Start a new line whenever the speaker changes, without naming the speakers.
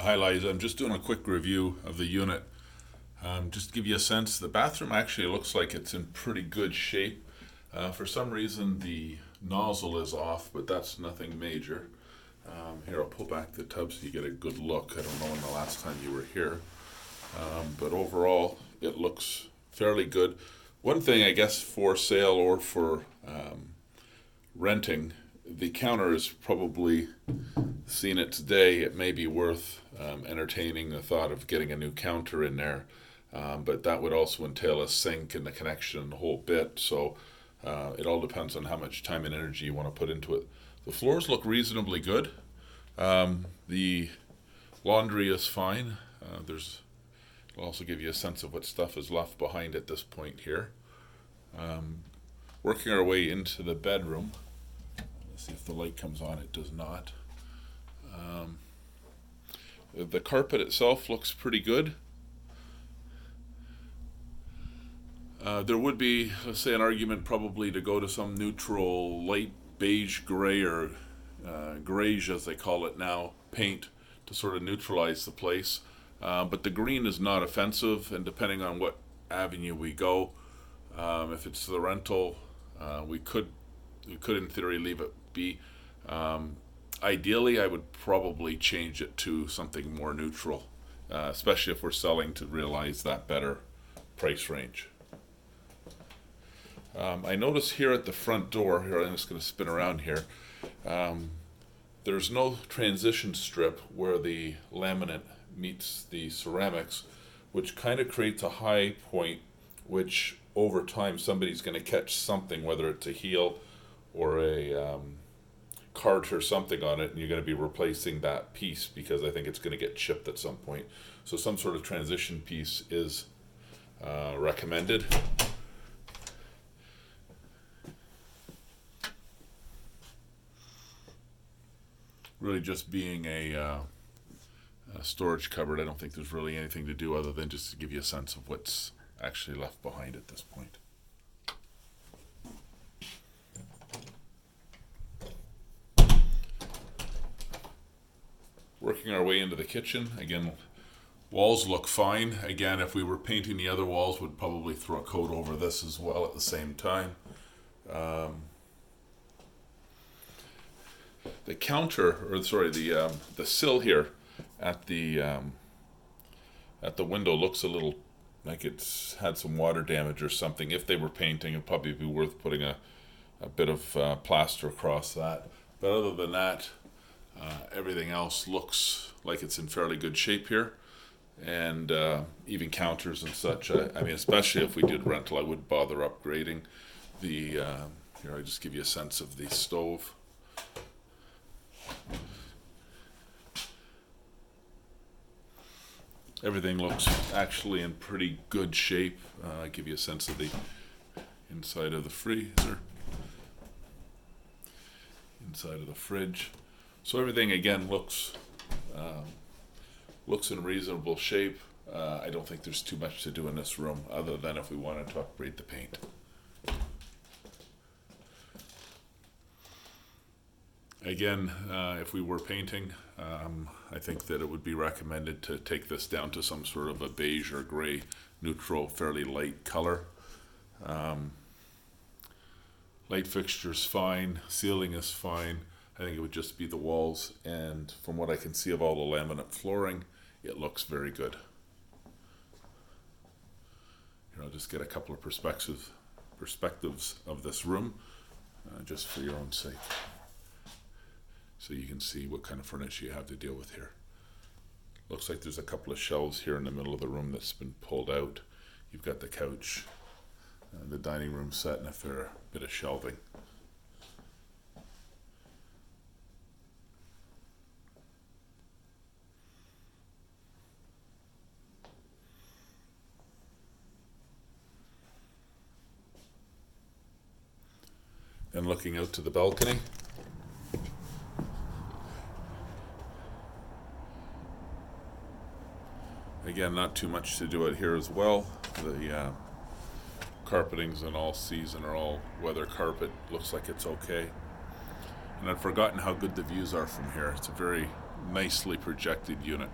Hi Liza, I'm just doing a quick review of the unit. Just to give you a sense, the bathroom actually looks like it's in pretty good shape. For some reason the nozzle is off, but that's nothing major. Here, I'll pull back the tub so you get a good look. I don't know when the last time you were here. But overall it looks fairly good. One thing, I guess, for sale or for renting, the counter is probably, seen it today, it may be worth entertaining the thought of getting a new counter in there. But that would also entail a sink and the connection and the whole bit. So it all depends on how much time and energy you want to put into it. The floors look reasonably good. The laundry is fine. It'll also give you a sense of what stuff is left behind at this point here. Working our way into the bedroom. Let's see if the light comes on. It does not. The carpet itself looks pretty good. There would be, let's say, an argument probably to go to some neutral light beige gray or greige as they call it now, paint to sort of neutralize the place. But the green is not offensive, and depending on what avenue we go, if it's the rental, we could in theory leave it be. Ideally, I would probably change it to something more neutral, especially if we're selling to realize that better price range. I notice here at the front door, here I'm just going to spin around here, there's no transition strip where the laminate meets the ceramics, which kind of creates a high point, which over time somebody's going to catch something, whether it's a heel or a cart or something on it, and you're going to be replacing that piece because I think it's going to get chipped at some point. So some sort of transition piece is recommended. Really just being a storage cupboard, I don't think there's really anything to do other than just to give you a sense of what's actually left behind at this point. Working our way into the kitchen, again, walls look fine. Again, if we were painting the other walls, we'd probably throw a coat over this as well at the same time. The counter, or sorry, the sill here at the window looks a little like it's had some water damage or something. If they were painting, it'd probably be worth putting a bit of plaster across that. But other than that, everything else looks like it's in fairly good shape here. And even counters and such. I mean, especially if we did rental, I wouldn't bother upgrading the. Here, I just give you a sense of the stove. Everything looks actually in pretty good shape. I give you a sense of the inside of the freezer, inside of the fridge. So everything again looks in reasonable shape. I don't think there's too much to do in this room other than if we wanted to upgrade the paint. Again, if we were painting, I think that it would be recommended to take this down to some sort of a beige or gray, neutral, fairly light color. Light fixture's fine, ceiling is fine. I think it would just be the walls, and from what I can see of all the laminate flooring, it looks very good. Here, I'll just get a couple of perspectives of this room, just for your own sake, so you can see what kind of furniture you have to deal with here. Looks like there's a couple of shelves here in the middle of the room that's been pulled out. You've got the couch, the dining room set, and a fair bit of shelving. And looking out to the balcony. Again, not too much to do out here as well. The carpeting's in all season or all weather carpet. Looks like it's okay. And I'd forgotten how good the views are from here. It's a very nicely projected unit.